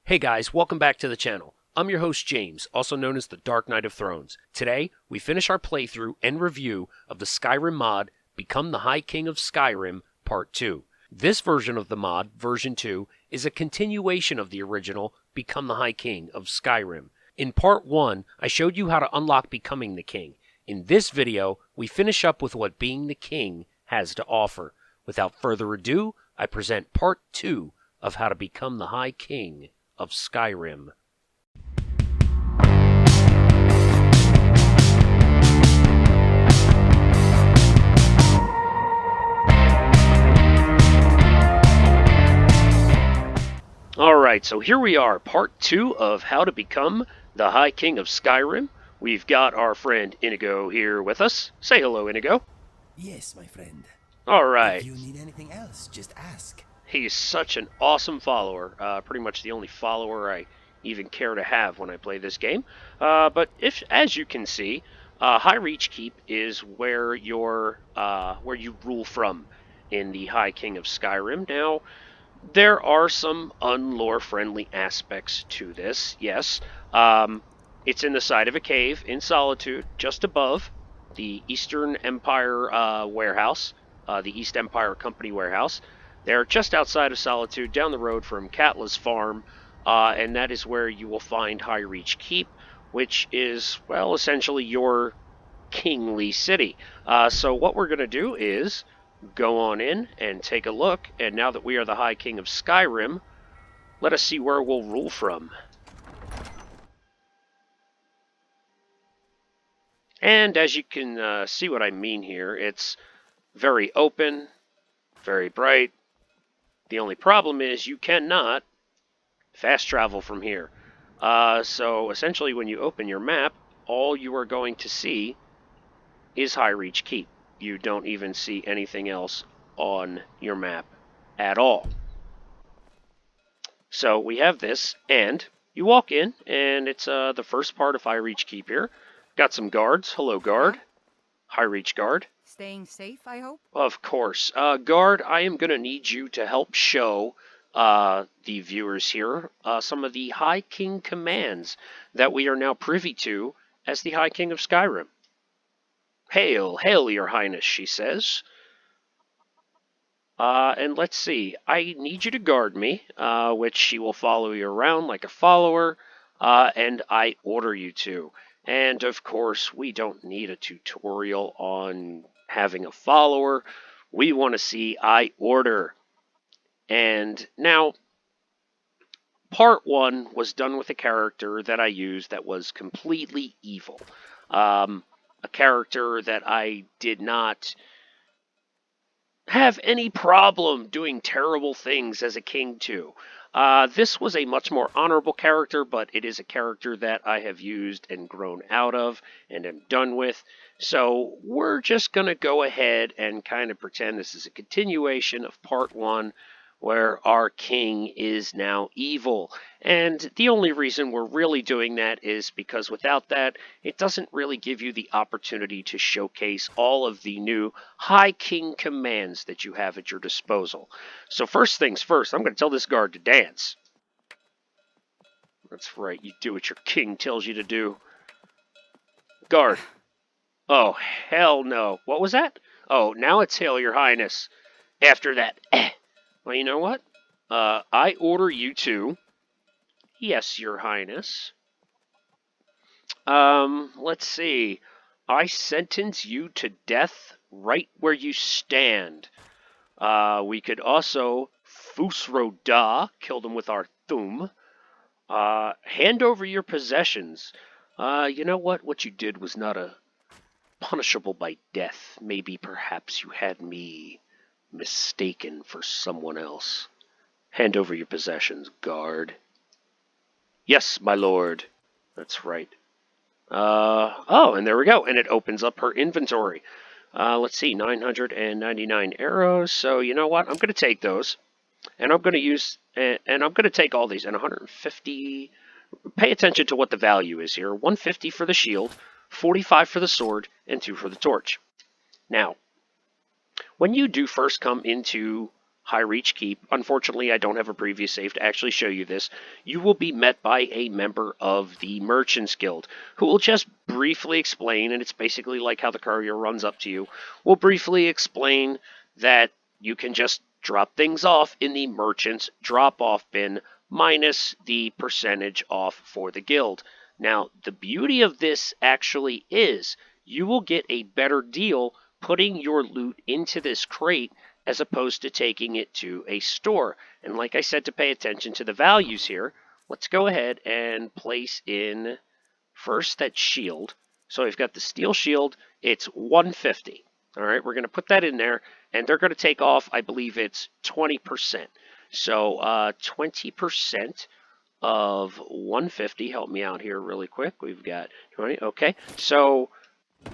Hey guys, welcome back to the channel. I'm your host James, also known as the Dark Knight of Thrones. Today, we finish our playthrough and review of the Skyrim mod, Become the High King of Skyrim, Part 2. This version of the mod, version 2, is a continuation of the original Become the High King of Skyrim. In Part 1, I showed you how to unlock becoming the king. In this video, we finish up with what being the king has to offer. Without further ado, I present Part 2 of how to become the High King of Skyrim. Alright, so here we are, part 2 of how to become the High King of Skyrim. We've got our friend Inigo here with us. Say hello, Inigo. Yes, my friend. Alright. If you need anything else, just ask. He's such an awesome follower. Pretty much the only follower I even care to have when I play this game. But as you can see, High Reach Keep is where you rule from in the High King of Skyrim. Now, there are some unlore-friendly aspects to this. Yes, it's in the side of a cave in Solitude, just above the Eastern Empire warehouse, the East Empire Company warehouse. They're just outside of Solitude, down the road from Katla's farm, and that is where you will find High Reach Keep, which is, well, essentially your kingly city. So what we're going to do is go on in and take a look, and now that we are the High King of Skyrim, let us see where we'll rule from. And as you can see what I mean here, it's very open, very bright. The only problem is you cannot fast travel from here. So essentially when you open your map, all you are going to see is High Reach Keep. You don't even see anything else on your map at all. So we have this, and you walk in, and it's the first part of High Reach Keep here. Got some guards. Hello, guard. High Reach guard. Staying safe, I hope? Of course. Guard, I am going to need you to help show the viewers here some of the High King commands that we are now privy to as the High King of Skyrim. Hail, hail, your highness, she says. And let's see, I need you to guard me, which she will follow you around like a follower, and I order you to. And of course, we don't need a tutorial on having a follower. We want to see I order. And now, part 1 was done with a character that I used that was completely evil. A character that I did not have any problem doing terrible things as a king to. This was a much more honorable character, but it is a character that I have used and grown out of and am done with. So we're just going to go ahead and kind of pretend this is a continuation of part 1, where our king is now evil. And the only reason we're really doing that is because without that, it doesn't really give you the opportunity to showcase all of the new High King commands that you have at your disposal. So first things first, I'm going to tell this guard to dance. That's right, you do what your king tells you to do. Guard. Oh, hell no. What was that? Oh, now it's hail, your highness. After that, well, you know what? I order you to... Yes, your highness. Let's see. I sentence you to death right where you stand. We could also... Fusro Da, killed him with our thumb. Hand over your possessions. You know what? What you did was not punishable by death. Maybe perhaps you had me mistaken for someone else. Hand over your possessions, guard. Yes, my lord. That's right. Oh, and there we go. And it opens up her inventory. Let's see, 999 arrows. So you know what? I'm going to take those. And I'm going to use, and I'm going to take all these. And 150, pay attention to what the value is here. 150 for the shield, 45 for the sword, and 2 for the torch. Now, when you do first come into High Reach Keep, unfortunately I don't have a previous save to actually show you this, you will be met by a member of the Merchants Guild, who will just briefly explain, and it's basically like how the courier runs up to you, will briefly explain that you can just drop things off in the Merchants drop-off bin minus the percentage off for the guild. Now, the beauty of this actually is you will get a better deal putting your loot into this crate as opposed to taking it to a store. And like I said, to pay attention to the values here, let's go ahead and place in first that shield. So we've got the steel shield, it's 150. All right, we're going to put that in there, and they're going to take off, I believe it's 20%. So 20% of 150, help me out here really quick. We've got 20, okay. So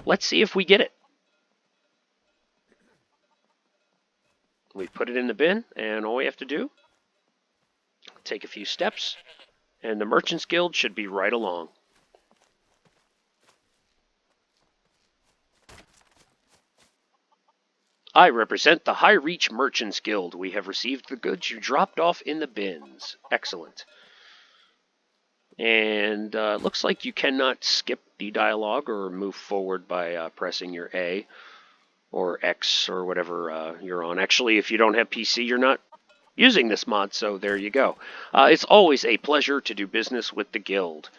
let's see if we get it. We put it in the bin, and all we have to do, take a few steps, and the Merchants Guild should be right along. I represent the High Reach Merchants Guild. We have received the goods you dropped off in the bins. Excellent. And looks like you cannot skip the dialogue or move forward by pressing your A or X or whatever you're on. Actually, if you don't have PC, you're not using this mod, so there you go. It's always a pleasure to do business with the guild.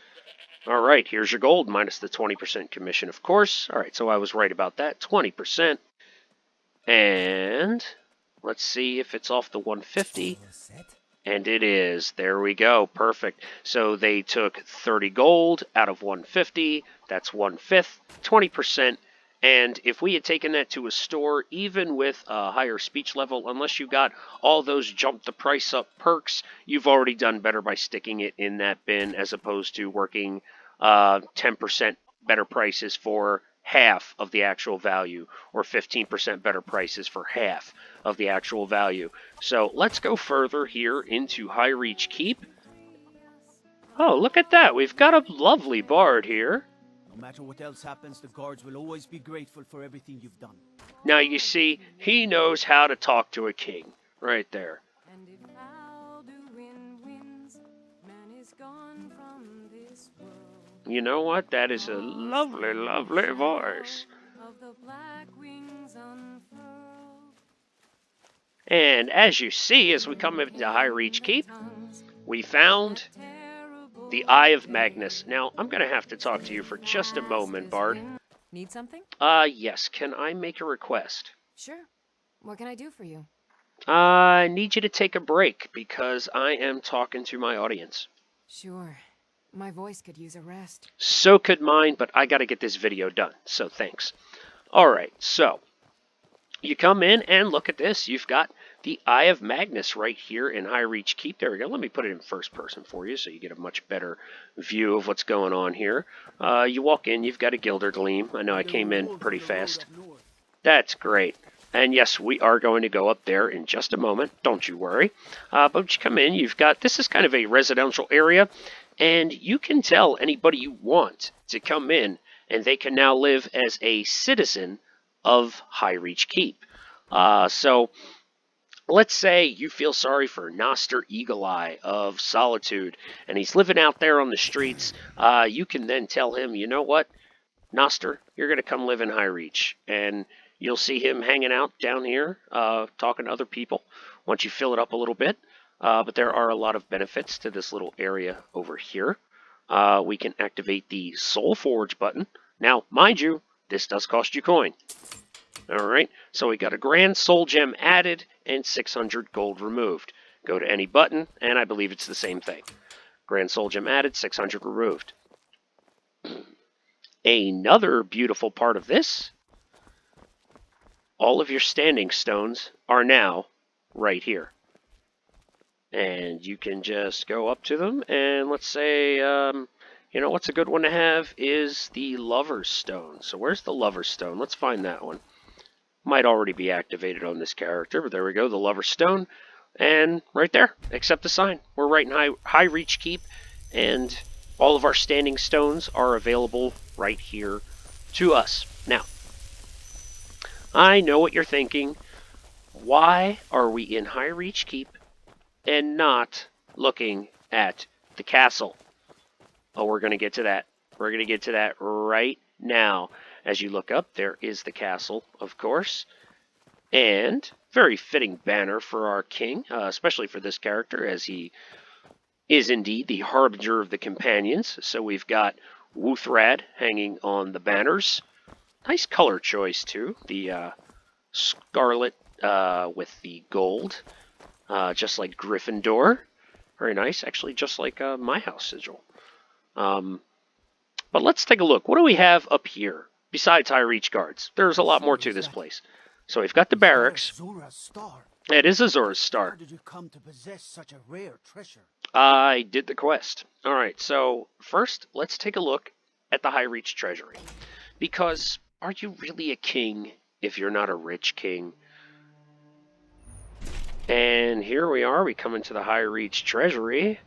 All right, here's your gold, minus the 20% commission, of course. All right, so I was right about that, 20%. And let's see if it's off the 150. And it is. There we go. Perfect. So they took 30 gold out of 150. That's 1/5, 20%. And if we had taken that to a store, even with a higher speech level, unless you got all those jump the price up perks, you've already done better by sticking it in that bin as opposed to working 10% better prices for half of the actual value, or 15% better prices for half of the actual value. So let's go further here into High Reach Keep. Oh, look at that. We've got a lovely bard here. No matter what else happens, the guards will always be grateful for everything you've done. Now you see, he knows how to talk to a king, right there. And if Alduin wins, man is gone from this world. You know what? That is a lovely, lovely voice. Of the black wings unfurled. And as you see, as we come into High Reach Keep, we found the Eye of Magnus. Now, I'm going to have to talk to you for just a moment, Bard. Need something? Yes. Can I make a request? Sure. What can I do for you? I need you to take a break because I am talking to my audience. Sure. My voice could use a rest. So could mine, but I got to get this video done, so thanks. All right, so you come in and look at this. You've got the Eye of Magnus right here in High Reach Keep. There we go. Let me put it in first person for you so you get a much better view of what's going on here. You walk in, you've got a Gilder Gleam. I know I came in pretty fast. That's great. And yes, we are going to go up there in just a moment. Don't you worry. But you come in, you've got, this is kind of a residential area. And you can tell anybody you want to come in, and they can now live as a citizen of High Reach Keep. So let's say you feel sorry for Noster Eagle-Eye of Solitude, and he's living out there on the streets. You can then tell him, you know what, Noster, you're going to come live in High Reach. And you'll see him hanging out down here, talking to other people once you fill it up a little bit. But there are a lot of benefits to this little area over here. We can activate the Soul Forge button. Now, mind you, this does cost you coin. Alright, so we got a Grand Soul Gem added and 600 gold removed. Go to any button, and I believe it's the same thing. Grand Soul Gem added, 600 removed. Another beautiful part of this, all of your standing stones are now right here. And you can just go up to them, and let's say, you know, what's a good one to have is the Lover's Stone. So where's the Lover's Stone? Let's find that one. Might already be activated on this character, but there we go, the Lover's Stone. And right there, accept the sign. We're right in High Reach Keep, and all of our standing stones are available right here to us. Now, I know what you're thinking. why are we in High Reach Keep and not looking at the castle? Oh, we're going to get to that. We're going to get to that right now. As you look up, there is the castle, of course. And very fitting banner for our king, especially for this character, as he is indeed the harbinger of the companions. So we've got Wuthrad hanging on the banners. Nice color choice, too. The scarlet with the gold, just like Gryffindor. Very nice. Actually, just like my house sigil. But let's take a look. What do we have up here besides High Reach Guards? There's a lot more to this place. So we've got the barracks. Zora's star. It is Azor's star. How did you come to possess such a rare treasure? I did the quest. All right, so first, let's take a look at the High Reach Treasury. Because are you really a king if you're not a rich king? And here we are. We come into the High Reach Treasury.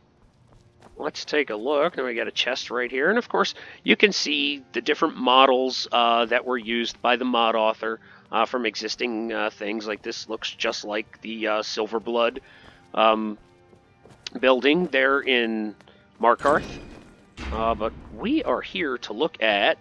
Let's take a look. Now we got a chest right here. And of course, you can see the different models that were used by the mod author from existing things. Like this looks just like the Silverblood building there in Markarth. But we are here to look at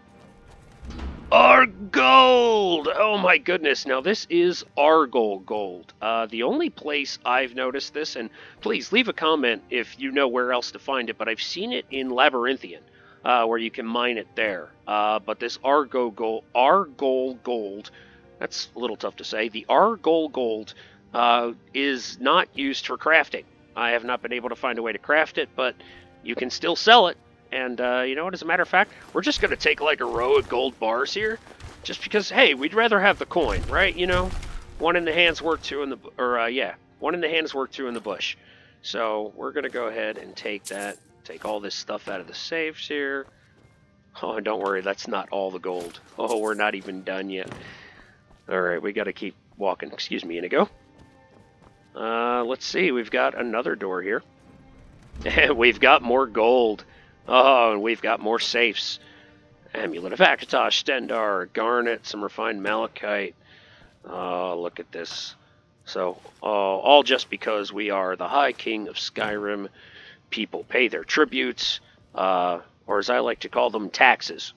our gold! Oh my goodness, now this is Argol gold. The only place I've noticed this, and please leave a comment if you know where else to find it, but I've seen it in Labyrinthian, where you can mine it there. But this Argol gold, that's a little tough to say. The Argol gold is not used for crafting. I have not been able to find a way to craft it, but you can still sell it. And you know what, as a matter of fact, we're just going to take like a row of gold bars here. Just because, hey, we'd rather have the coin, right? You know, one in the hand's worth two in the, one in the hand's worth two in the bush. So we're going to go ahead and take that, take all this stuff out of the safes here. Oh, and don't worry, that's not all the gold. Oh, we're not even done yet. All right, we got to keep walking. Excuse me, Inigo. Let's see, we've got another door here. And we've got more gold. Oh, and we've got more safes. Amulet of Akatosh, Stendar, Garnet, some refined malachite. Oh, look at this. So, all just because we are the High King of Skyrim. People pay their tributes, or as I like to call them, taxes.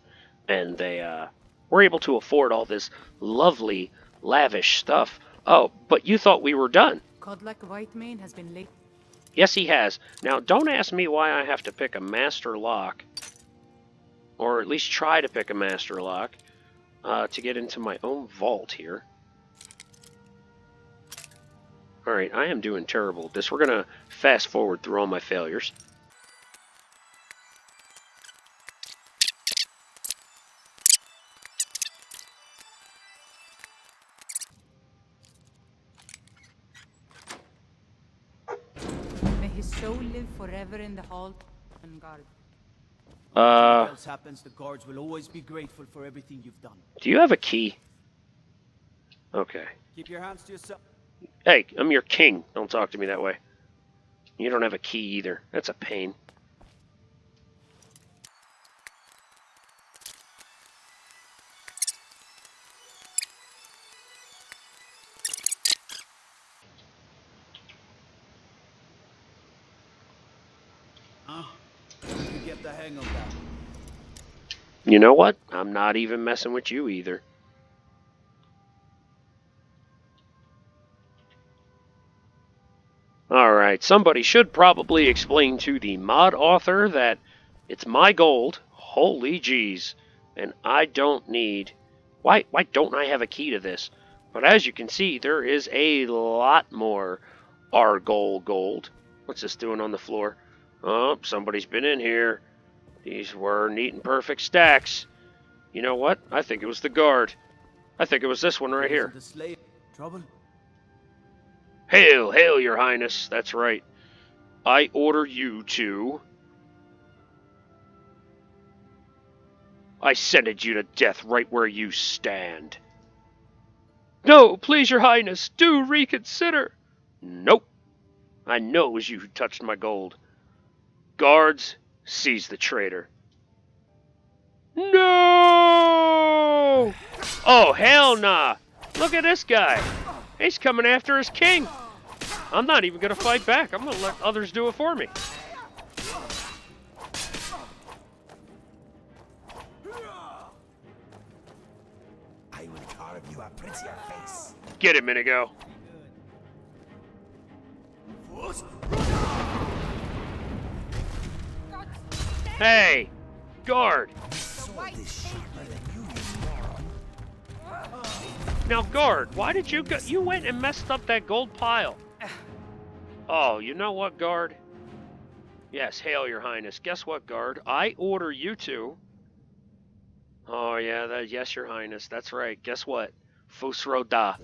And they were able to afford all this lovely, lavish stuff. Oh, but you thought we were done. Godlike Whitemane has been late. Yes, he has. Now, don't ask me why I have to pick a master lock, or at least try to pick a master lock, to get into my own vault here. Alright, I am doing terrible at this. We're going to fast forward through all my failures. May his soul live forever in the hall and guard. Whatever else happens, the guards will always be grateful for everything you've done. Do you have a key? Okay. Keep your hands to yourself. Hey, I'm your king. Don't talk to me that way. You don't have a key either. That's a pain. You get the hang of that. You know what? I'm not even messing with you either. Alright, somebody should probably explain to the mod author that it's my gold. Holy jeez. And I don't need... Why don't I have a key to this? But as you can see, there is a lot more Argol gold. What's this doing on the floor? Oh, somebody's been in here. These were neat and perfect stacks. You know what? I think it was the guard. I think it was this one right here. The slave trouble. Hail, hail, your highness. That's right. I order you to... I sentence you to death right where you stand. No, please, your highness, do reconsider. Nope. I know it was you who touched my gold. Guards, seize the traitor. No! Oh, hell nah. Look at this guy. He's coming after his king. I'm not even going to fight back. I'm going to let others do it for me. I will carve you a prettier face. Get him, Inigo. Hey, guard. Sword is sharper than you moron. Now, guard, why did you go? You went and messed up that gold pile. Oh, you know what, guard? Yes, hail your highness. Guess what, guard? I order you to. Oh, yeah, yes, your highness. That's right. Guess what? Fusro da.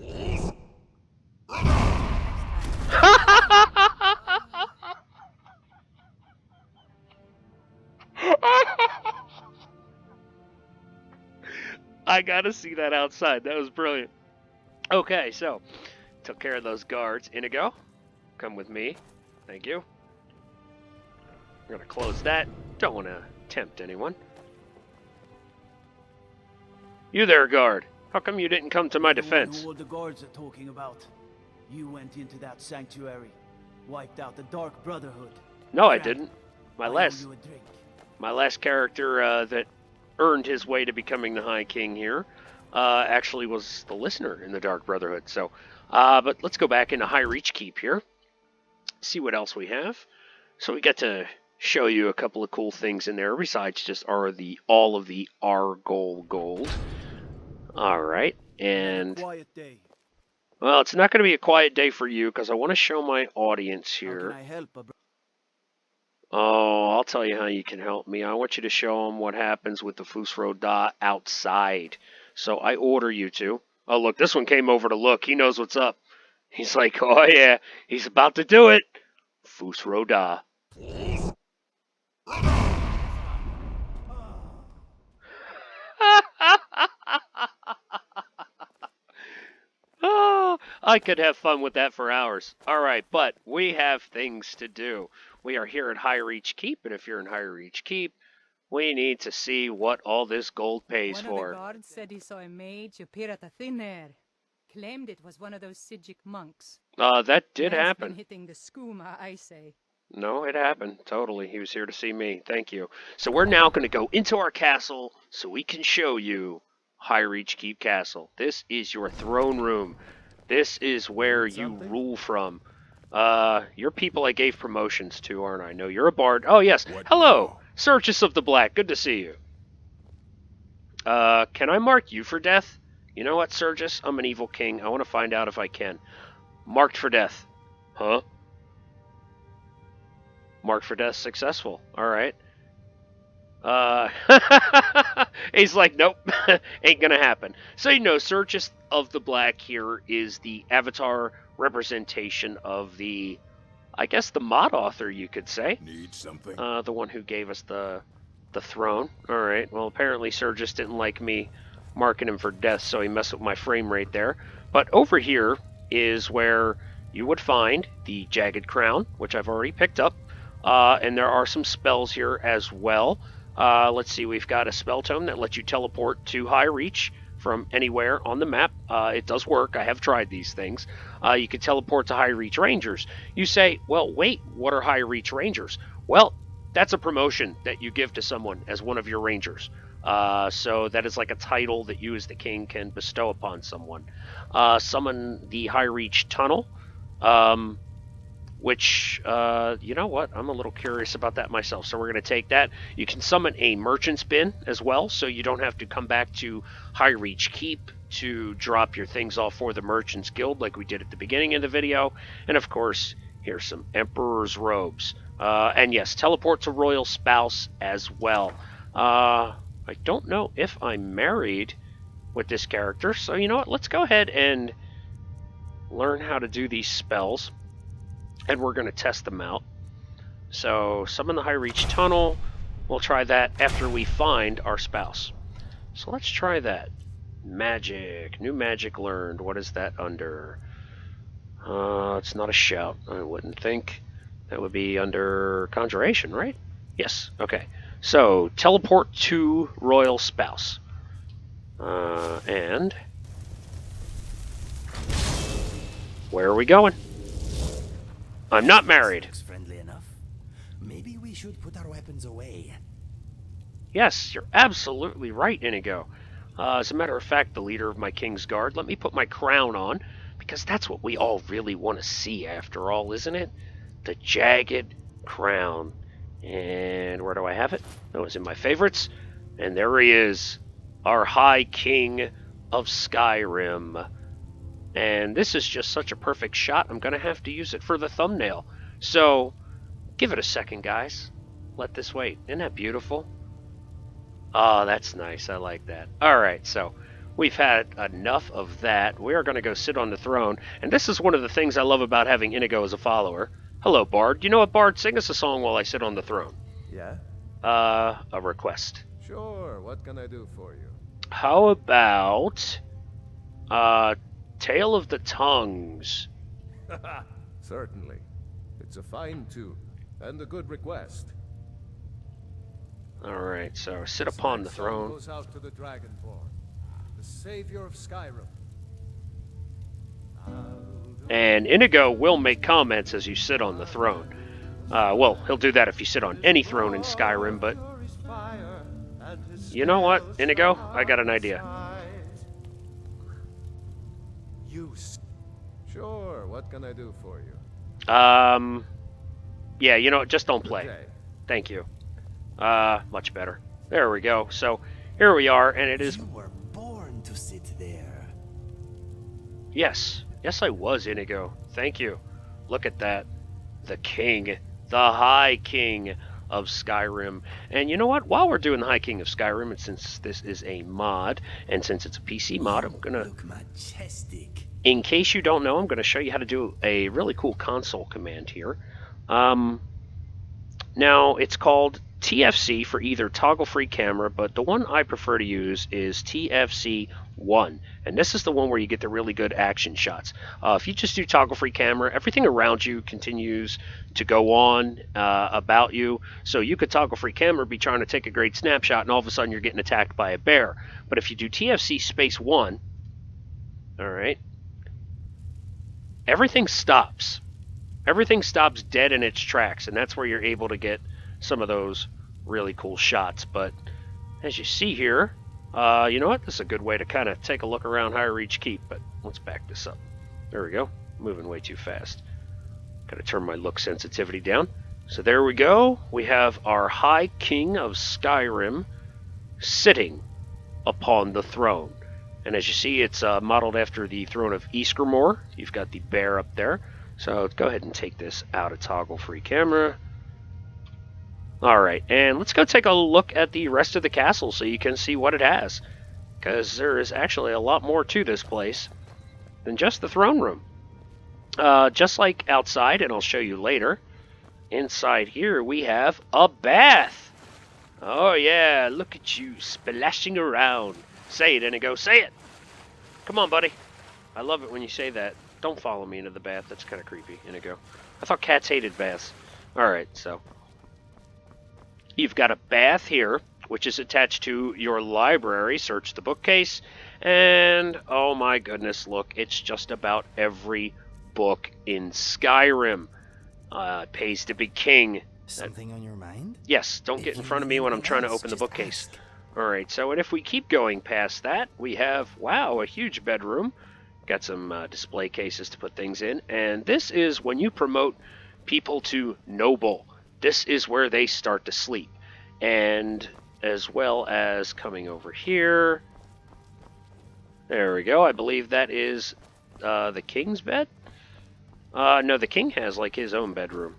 I gotta see that outside. That was brilliant. Okay, so took care of those guards. Inigo, come with me. Thank you. I'm gonna close that. Don't want to tempt anyone. You there, guard. How come you didn't come to my defense? Who all the guards are talking about? You went into that sanctuary, wiped out the Dark Brotherhood. No, I didn't. My I owe last you a drink. character that earned his way to becoming the High King here actually was the listener in the Dark Brotherhood. So, but let's go back into High Reach Keep here. See what else we have. So we get to show you a couple of cool things in there besides just all of the Argol gold. All right, and Quiet day. well, it's not going to be a quiet day for you because I want to show my audience How here. can I help, Oh, I'll tell you how you can help me. I want you to show them what happens with the Fusro Da outside. So I order you to. Oh, look, this one came over to look. He knows what's up. He's like, oh, yeah, he's about to do it. Fusro Da. Oh, I could have fun with that for hours. All right, but we have things to do. We are here at High Reach Keep, and if you're in High Reach Keep, we need to see what all this gold pays One for. of the guards said he saw a mage appear at a thin air. Claimed it was one of those Sijic monks. That did Man's happen. been hitting the skooma, I say. No, it happened. Totally. He was here to see me. Thank you. So we're now going to go into our castle so we can show you High Reach Keep Castle. This is your throne room. This is where you rule from. You're people I gave promotions to, aren't I? No, you're a bard. Oh, yes. Hello, Sergius of the Black. Good to see you. Can I mark you for death? You know what, Sergius? I'm an evil king. I want to find out if I can. Marked for death. Huh? Marked for death successful. All right. He's like, nope, ain't gonna happen. So, you know, Sergius of the Black here is the avatar representation of the, I guess, the mod author, you could say. Need something? The one who gave us the throne. All right. Well, apparently Sergius didn't like me marking him for death, so he messed with my frame rate there. But over here is where you would find the Jagged Crown, which I've already picked up. And there are some spells here as well. Let's see, we've got a spell tome that lets you teleport to High Reach from anywhere on the map. It does work. I have tried these things. You can teleport to High Reach Rangers. You say, well, wait, what are High Reach Rangers? Well, that's a promotion that you give to someone as one of your Rangers. So that is like a title that you as the king can bestow upon someone. Summon the High Reach Tunnel. Which, you know what, I'm a little curious about that myself, so we're going to take that. You can summon a Merchant's Bin as well, so you don't have to come back to High Reach Keep to drop your things off for the Merchant's Guild like we did at the beginning of the video. And of course, here's some Emperor's Robes. And yes, teleport to Royal Spouse as well. I don't know if I'm married with this character, so you know what, let's go ahead and learn how to do these spells. And we're going to test them out. So, summon the High Reach Tunnel. We'll try that after we find our spouse. So let's try that. Magic. New magic learned. What is that under? It's not a shout, I wouldn't think. That would be under Conjuration, right? Yes. Okay. So, teleport to Royal Spouse. And... Where are we going? I'm not married. Looks friendly enough. Maybe we should put our weapons away. Yes, you're absolutely right, Inigo. As a matter of fact, the leader of my King's Guard, let me put my crown on, because that's what we all really want to see after all, isn't it? The Jagged Crown. And where do I have it? Oh, it's in my favorites. And there he is, our High King of Skyrim. And this is just such a perfect shot, I'm going to have to use it for the thumbnail. So, give it a second, guys. Let this wait. Isn't that beautiful? Oh, that's nice. I like that. Alright, so we've had enough of that. We are going to go sit on the throne. And this is one of the things I love about having Inigo as a follower. Hello, Bard. You know what, Bard? Sing us a song while I sit on the throne. Yeah? A request. Sure, what can I do for you? How about Tale of the Tongues? Certainly. It's a fine tune, and a good request. Alright, so sit upon the Next song throne. goes out to the Dragonborn, the savior of Skyrim. And Inigo will make comments as you sit on the throne. Well, he'll do that if you sit on any throne in Skyrim, but you know what, Inigo? I got an idea. Sure, what can I do for you? Yeah, you know what, just don't play. Okay. Thank you. Much better. There we go. So, here we are, and it is... You were born to sit there. Yes. Yes, I was, Inigo. Thank you. Look at that. The king. The High King of Skyrim. And you know what? While we're doing the High King of Skyrim, and since this is a mod, and since it's a PC mod, I'm gonna... Look majestic. In case you don't know, I'm gonna show you how to do a really cool console command here. Now, it's called TFC for either toggle-free camera, but the one I prefer to use is TFC1. And this is the one where you get the really good action shots. If you just do toggle-free camera, everything around you continues to go on about you. So you could toggle-free camera, be trying to take a great snapshot, and all of a sudden you're getting attacked by a bear. But if you do TFC space 1, alright, everything stops. Everything stops dead in its tracks, and that's where you're able to get some of those really cool shots. But as you see here, you know what? This is a good way to kind of take a look around High Reach Keep, but let's back this up. There we go. Moving way too fast. Gotta turn my look sensitivity down. So there we go. We have our High King of Skyrim sitting upon the throne. And as you see, it's modeled after the throne of Ysgramor. You've got the bear up there. So let's go ahead and take this out of toggle-free camera. Alright, and let's go take a look at the rest of the castle so you can see what it has. Because there is actually a lot more to this place than just the throne room. Just like outside, and I'll show you later, inside here we have a bath. Oh yeah, look at you splashing around. Say it, Inigo, say it! Come on, buddy. I love it when you say that. Don't follow me into the bath. That's kind of creepy, Inigo. I thought cats hated baths. Alright, so. You've got a bath here, which is attached to your library. Search the bookcase. And, oh my goodness, look. It's just about every book in Skyrim. It pays to be king. Something on your mind? Yes, don't get in front of me when I'm trying to open the bookcase. Alright, so and if we keep going past that, we have, wow, a huge bedroom. Got some display cases to put things in. And this is when you promote people to noble. This is where they start to sleep. And as well as coming over here. There we go. I believe that is the king's bed? No, the king has like his own bedroom.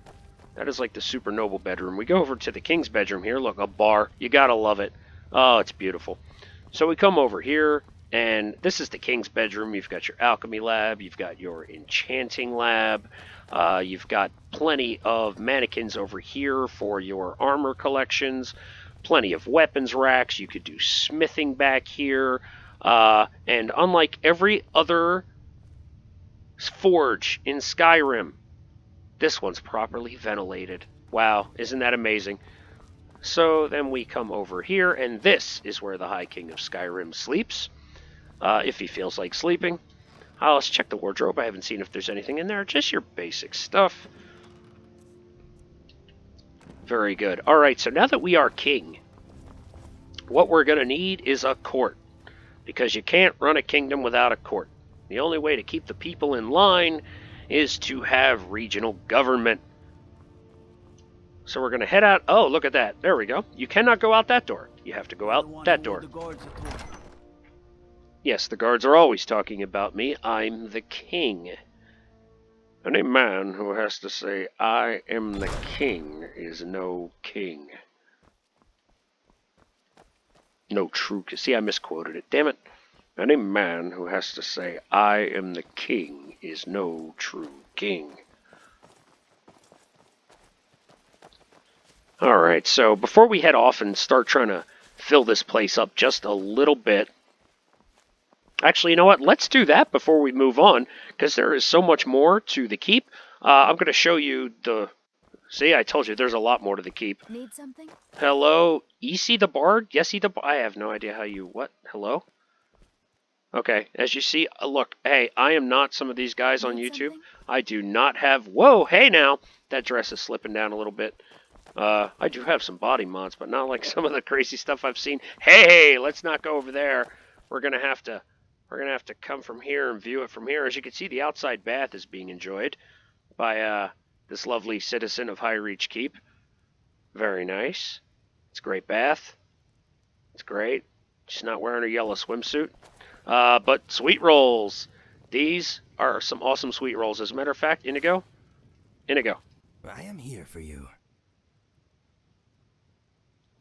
That is like the super noble bedroom. We go over to the king's bedroom here. Look, a bar. You gotta love it. Oh, it's beautiful. So we come over here. And this is the king's bedroom. You've got your alchemy lab. You've got your enchanting lab. You've got plenty of mannequins over here for your armor collections. Plenty of weapons racks. You could do smithing back here. And unlike every other forge in Skyrim, this one's properly ventilated. Wow, isn't that amazing? So then we come over here, and this is where the High King of Skyrim sleeps. If he feels like sleeping. Let's check the wardrobe. I haven't seen if there's anything in there. Just your basic stuff. Very good. Alright, so now that we are king, what we're going to need is a court. Because you can't run a kingdom without a court. The only way to keep the people in line is to have regional government. So we're going to head out. Oh, look at that. There we go. You cannot go out that door. You have to go out that door. Yes, the guards are always talking about me. I'm the king. Any man who has to say, I am the king, is no king. No true... See, I misquoted it. Damn it. Any man who has to say, I am the king, is no true king. Alright, so before we head off and start trying to fill this place up just a little bit... Actually, you know what? Let's do that before we move on, because there is so much more to the keep. I'm going to show you the... See, I told you, there's a lot more to the keep. Need something? Hello? Isi the Bard? Yesy the Bard? I have no idea how you... What? Hello? Okay, as you see, look, hey, I am not some of these guys on YouTube. I do not have... Whoa, hey now! That dress is slipping down a little bit. I do have some body mods, but not like some of the crazy stuff I've seen. Hey, let's not go over there. We're gonna have to come from here and view it from here. As you can see, the outside bath is being enjoyed by this lovely citizen of High Reach Keep. Very nice. It's a great bath. It's great. She's not wearing a yellow swimsuit. But sweet rolls. These are some awesome sweet rolls. As a matter of fact, Inigo. I am here for you.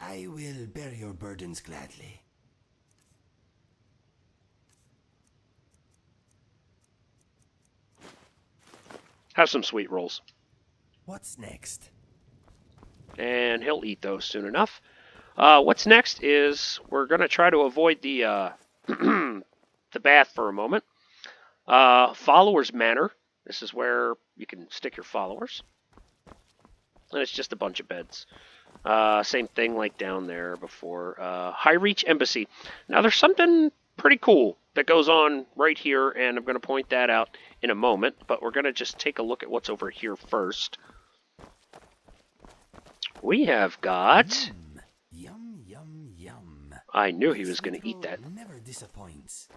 I will bear your burdens gladly. Have some sweet rolls. What's next? And he'll eat those soon enough. What's next is we're going to try to avoid the the bath for a moment. Followers Manor. This is where you can stick your followers. And it's just a bunch of beds. Same thing like down there before. High Reach Embassy. Now there's something pretty cool that goes on right here, and I'm going to point that out in a moment, but we're going to just take a look at what's over here first. We have got... Yum, yum, yum. I knew he was going to eat that. Never disappoints.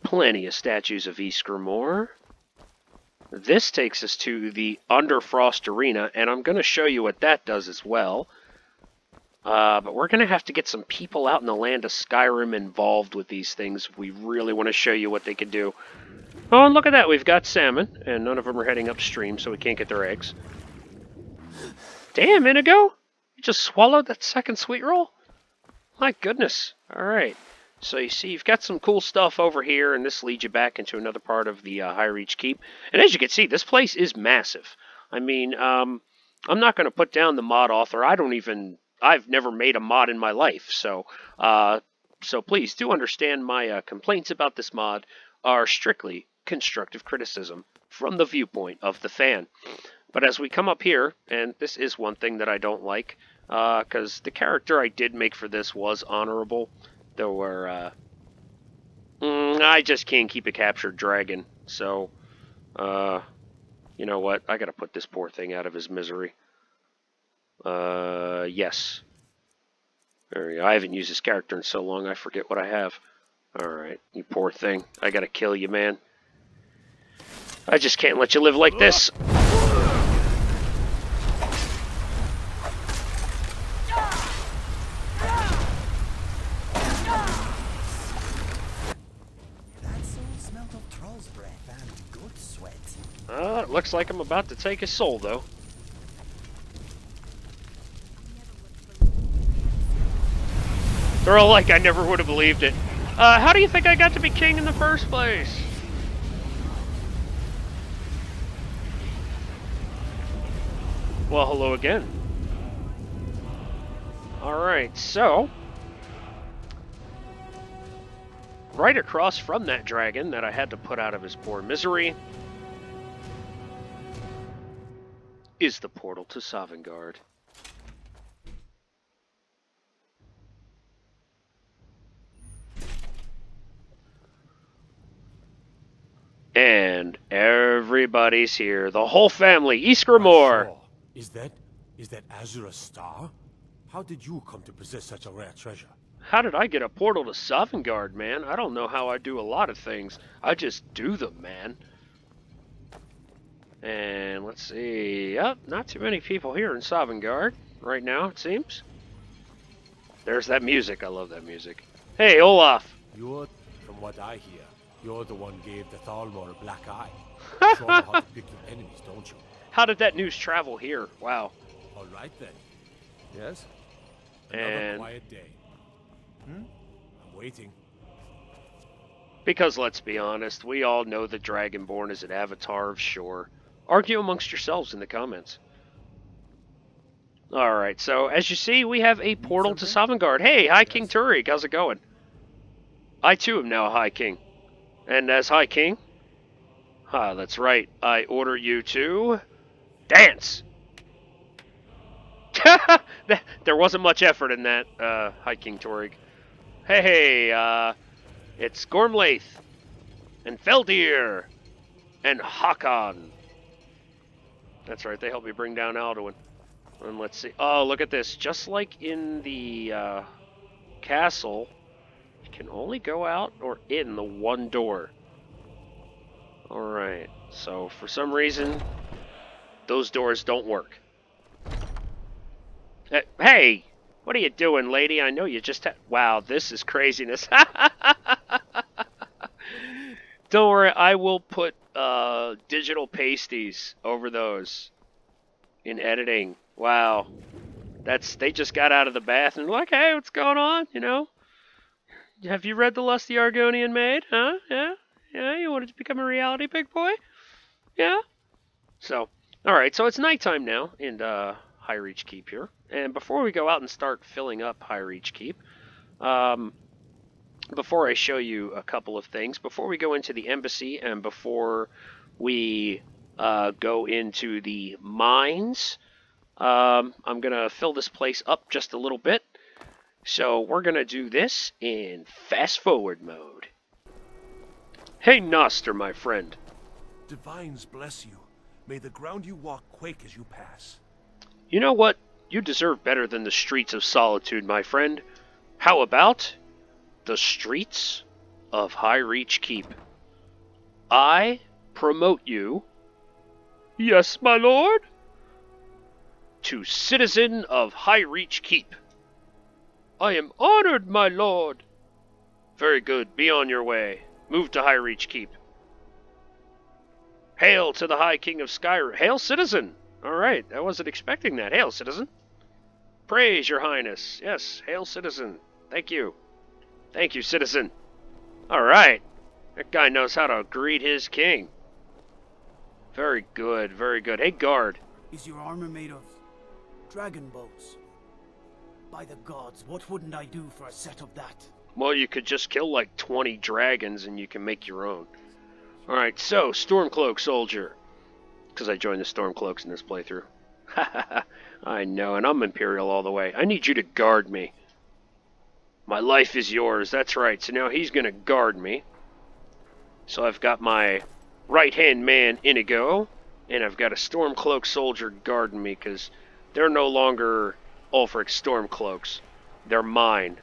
Plenty of statues of Ysgramor. This takes us to the Underfrost Arena, and I'm going to show you what that does as well. But we're going to have to get some people out in the Land of Skyrim involved with these things if we really want to show you what they can do. Oh, and look at that. We've got salmon, and none of them are heading upstream, so we can't get their eggs. Damn, Inigo! You just swallowed that second sweet roll? My goodness. Alright. So you see, you've got some cool stuff over here, and this leads you back into another part of the High Reach Keep. And as you can see, this place is massive. I mean, I'm not going to put down the mod author. I've never made a mod in my life, so please do understand my complaints about this mod are strictly constructive criticism from the viewpoint of the fan. But as we come up here, and this is one thing that I don't like, because the character I did make for this was honorable. There were, I just can't keep a captured dragon, so, you know what, I gotta put this poor thing out of his misery. Yes. There we go. I haven't used this character in so long, I forget what I have. Alright, you poor thing. I gotta kill you, man. I just can't let you live like this. It looks like I'm about to take his soul, though. They're all like, I never would have believed it. How do you think I got to be king in the first place? Well, hello again. Alright, so... right across from that dragon that I had to put out of his poor misery is the portal to Sovngarde. Everybody's here. The whole family. I Ysgramor. saw. Is that Azure a star? How did you come to possess such a rare treasure? How did I get a portal to Sovngarde, man? I don't know how I do a lot of things. I just do them, man. And let's see. Yep, not too many people here in Sovngarde right now, it seems. There's that music. I love that music. Hey, Olaf. You're, from what I hear, you're the one gave the Thalmor a black eye. You sure know how to pick your enemies, don't you? How did that news travel here? Wow. All right then. Yes? Another And quiet day. I'm waiting. because let's be honest, we all know the Dragonborn is an avatar of Shore. Argue amongst yourselves in the comments. Alright, so as you see, we have a portal to Sovngarde. Hey, High King Turig, how's it going? I too am now a High King. And as High King, that's right, I order you to dance! There wasn't much effort in that, High King Turig. Hey, it's Gormlaith, and Feldir, and Hakon. That's right, they helped me bring down Alduin. And let's see. Oh, look at this. Just like in the castle, you can only go out or in the one door. Alright, so for some reason, those doors don't work. Hey! What are you doing, lady? I know you just wow, this is craziness. Don't worry, I will put digital pasties over those in editing. Wow. They just got out of the bath and like, hey, what's going on? You know? Have you read The Lusty Argonian Maid? Huh? Yeah? Yeah, you wanted to become a reality big boy? Yeah? So, alright, so it's nighttime now in High Reach Keep here. And before we go out and start filling up High Reach Keep, before I show you a couple of things, before we go into the embassy and before we go into the mines, I'm going to fill this place up just a little bit. So we're going to do this in fast forward mode. Hey, Noster, my friend. Divines bless you. May the ground you walk quake as you pass. You know what? You deserve better than the streets of solitude, my friend. How about the streets of High Reach Keep? I promote you, yes, my lord, to citizen of High Reach Keep. I am honored, my lord. Very good. Be on your way. Move to High Reach Keep. Hail to the High King of Skyrim. Hail, citizen. All right, I wasn't expecting that. Hail, citizen. Praise your highness. Yes, hail, citizen. Thank you. Thank you, citizen. All right. That guy knows how to greet his king. Very good, very good. Hey, guard. Is your armor made of dragon bows? By the gods, what wouldn't I do for a set of that? Well, you could just kill like 20 dragons and you can make your own. Alright, so, Stormcloak soldier. Because I joined the Stormcloaks in this playthrough. I know, and I'm Imperial all the way. I need you to guard me. My life is yours, that's right. So now he's going to guard me. So I've got my right-hand man, Inigo, and I've got a Stormcloak soldier guarding me, because they're no longer Ulfric Stormcloaks. They're mine.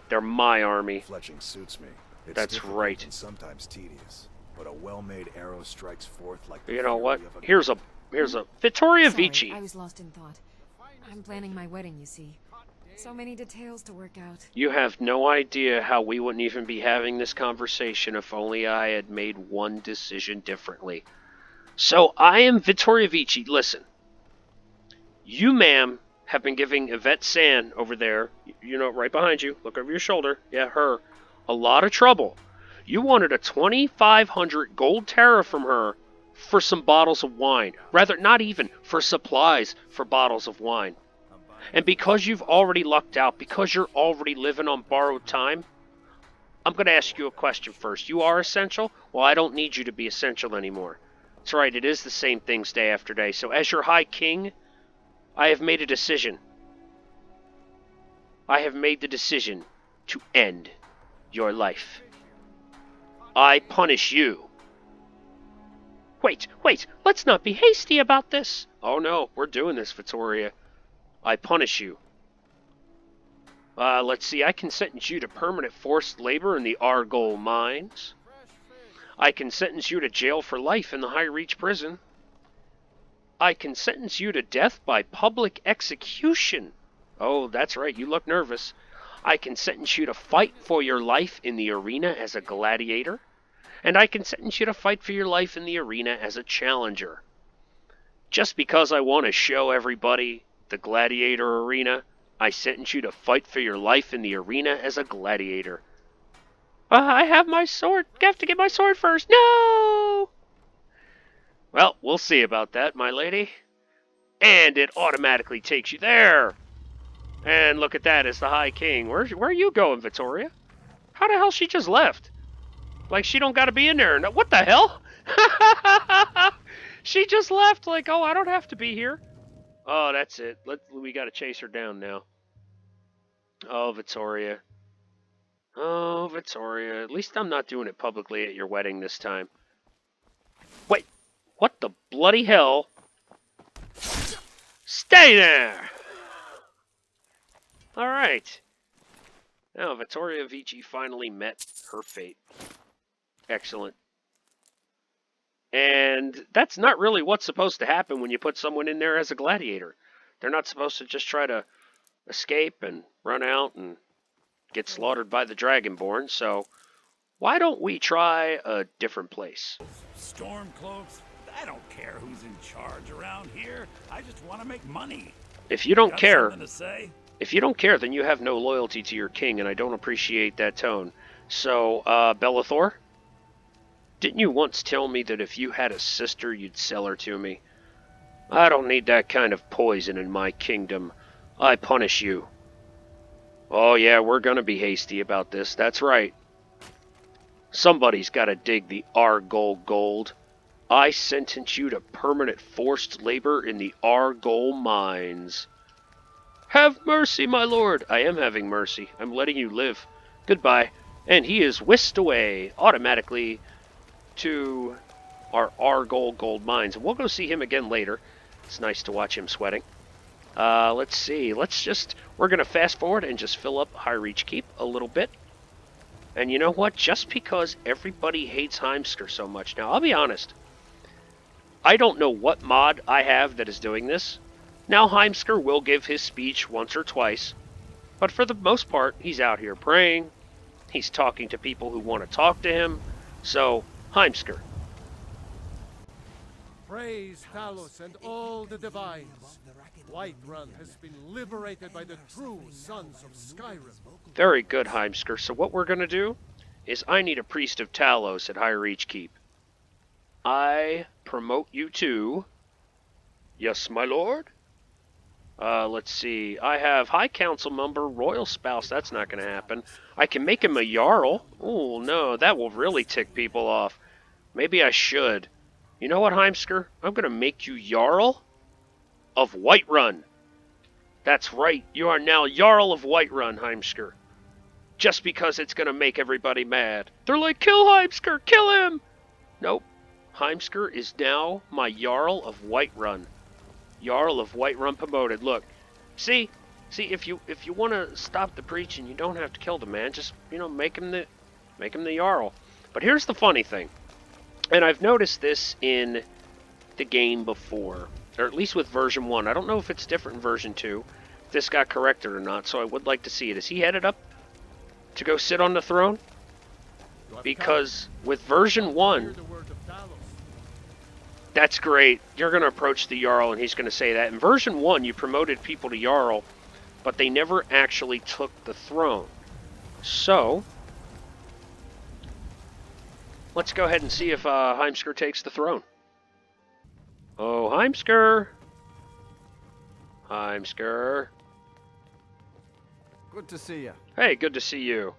They're my army. Fletching suits me. It's That's difficult right. and sometimes tedious, but a well-made arrow strikes forth like the You know what? fury of a Here's a Vittoria Sorry, Vici. I was lost in thought. I'm planning my wedding, you see. So many details to work out. You have no idea how we wouldn't even be having this conversation if only I had made one decision differently. So I am Vittoria Vici. Listen. You, ma'am, have been giving Yvette Sand over there, you know, right behind you, look over your shoulder, yeah, her, a lot of trouble. You wanted a 2,500 gold tariff from her for some bottles of wine. Rather, not even, for supplies for bottles of wine. And because you've already lucked out, because you're already living on borrowed time, I'm going to ask you a question first. You are essential? Well, I don't need you to be essential anymore. That's right, it is the same things day after day. So as your High King, I have made a decision. I have made the decision to end your life. I punish you Wait, let's not be hasty about this. Oh no, we're doing this, Vittoria. I punish you. Let's see, I can sentence you to permanent forced labor in the Argol mines. I can sentence you to jail for life in the High Reach prison. I can sentence you to death by public execution. Oh, that's right, you look nervous. I can sentence you to fight for your life in the arena as a gladiator. And I can sentence you to fight for your life in the arena as a challenger. Just because I want to show everybody the gladiator arena, I sentence you to fight for your life in the arena as a gladiator. I have my sword. I have to get my sword first. No! Well, we'll see about that, my lady. And it automatically takes you there. And look at that, it's the High King. Where are you going, Vittoria? How the hell she just left? Like, she don't gotta be in there. No, what the hell? She just left, like, oh, I don't have to be here. Oh, that's it. We gotta chase her down now. Oh, Vittoria. Oh, Vittoria. At least I'm not doing it publicly at your wedding this time. Wait, what the bloody hell? Stay there! Alright. Now, Vittoria Vici finally met her fate. Excellent. And that's not really what's supposed to happen when you put someone in there as a gladiator. They're not supposed to just try to escape and run out and get slaughtered by the Dragonborn, so why don't we try a different place? Stormcloaks? I don't care who's in charge around here. I just want to make money. If you don't Got care, something to say? if you don't care, then you have no loyalty to your king, and I don't appreciate that tone. So, Bellathor? Didn't you once tell me that if you had a sister, you'd sell her to me? I don't need that kind of poison in my kingdom. I punish you. Oh yeah, we're gonna be hasty about this, that's right. Somebody's gotta dig the Argol gold. I sentence you to permanent forced labor in the Argol mines. Have mercy, my lord. I am having mercy. I'm letting you live. Goodbye. And he is whisked away automatically to our Argol gold mines. And we'll go see him again later. It's nice to watch him sweating. Let's see. We're going to fast forward and just fill up High Reach Keep a little bit. And you know what? Just because everybody hates Heimskr so much. Now, I'll be honest. I don't know what mod I have that is doing this. Now, Heimskr will give his speech once or twice. But for the most part, he's out here praying. He's talking to people who want to talk to him. So, Heimskr. Praise Talos and all the divines. Whiterun has been liberated by the true sons of Skyrim. Very good, Heimskr. So what we're going to do is I need a priest of Talos at High Reach Keep. I promote you to... Yes, my lord? Let's see. I have High Council member, Royal Spouse. That's not going to happen. I can make him a Jarl. Oh, no. That will really tick people off. Maybe I should. You know what, Heimskr? I'm going to make you Jarl of Whiterun. That's right. You are now Jarl of Whiterun, Heimskr. Just because it's going to make everybody mad. They're like, kill Heimskr! Kill him! Nope. Heimskr is now my Jarl of Whiterun. Jarl of Whiterun promoted. Look, see, if you want to stop the preaching, you don't have to kill the man. Just make him the Jarl. But here's the funny thing, and I've noticed this in the game before, or at least with version 1. I don't know if it's different in version 2, if this got corrected or not. So I would like to see it. Is he headed up to go sit on the throne? Because with version 1. That's great. You're going to approach the Jarl, and he's going to say that. In version 1, you promoted people to Jarl, but they never actually took the throne. So, let's go ahead and see if Heimskr takes the throne. Oh, Heimskr! Heimskr. Good to see you. Hey, good to see you.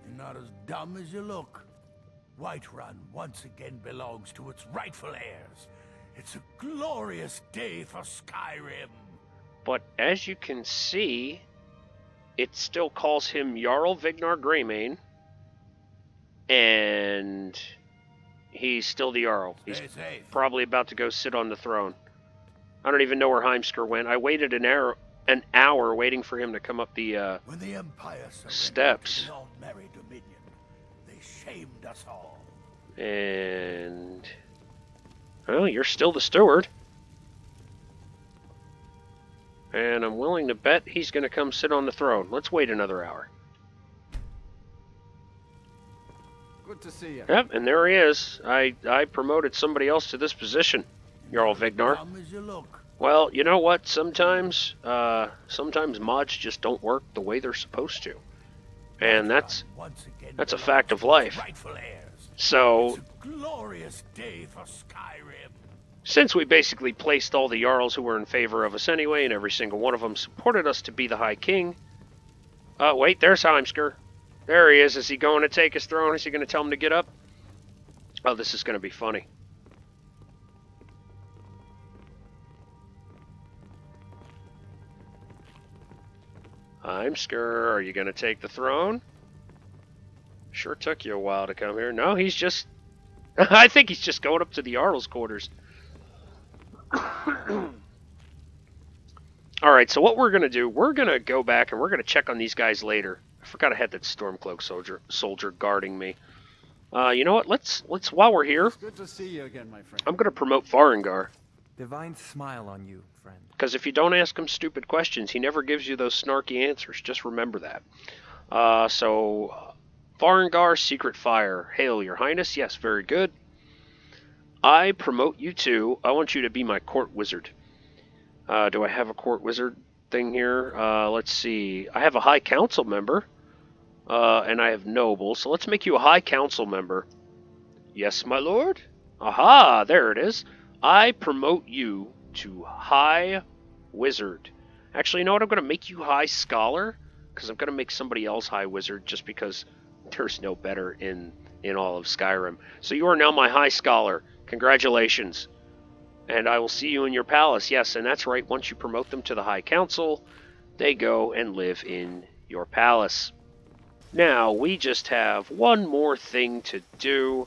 You're not as dumb as you look. Whiterun once again belongs to its rightful heirs. It's a glorious day for Skyrim. But as you can see, it still calls him Jarl Vignar Greymane. And He's still the Jarl. He's Stay safe. probably about to go sit on the throne. I don't even know where Heimskr went. I waited an hour waiting for him to come up the When the Empire surrendered steps. to the Aldmeri Dominion, they shamed us all. And... well, you're still the steward. And I'm willing to bet he's going to come sit on the throne. Let's wait another hour. Good to see you. Yep, and there he is. I promoted somebody else to this position, Jarl Vignar. Dumb as you look. Well, you know what? Sometimes mods just don't work the way they're supposed to. And that's Once again a belongs fact of to life. its rightful heirs. So, It's a glorious day for Skyrim. since we basically placed all the Jarls who were in favor of us anyway, and every single one of them supported us to be the High King... wait, there's Heimskr. There he is. Is he going to take his throne? Is he going to tell him to get up? Oh, this is going to be funny. Heimskr, are you going to take the throne? Sure took you a while to come here. No, he's just... I think he's just going up to the Jarl's quarters. Alright, so what we're going to do, we're going to go back and we're going to check on these guys later. I forgot I had that Stormcloak soldier guarding me. You know what, let's while we're here, It's good to see you again, my friend. I'm going to promote Farengar. Divine smile on you, friend. Because if you don't ask him stupid questions, he never gives you those snarky answers. Just remember that. Farengar, Secret Fire. Hail, Your Highness. Yes, very good. I promote you to... I want you to be my court wizard. Do I have a court wizard thing here? Let's see. I have a High Council member. And I have noble. So let's make you a High Council member. Yes, my lord? Aha, there it is. I promote you to High Wizard. Actually, you know what? I'm going to make you High Scholar. Because I'm going to make somebody else High Wizard just because there's no better in all of Skyrim. So you are now my High Scholar. Congratulations. And I will see you in your palace. Yes, and that's right. Once you promote them to the High Council, they go and live in your palace. Now, we just have one more thing to do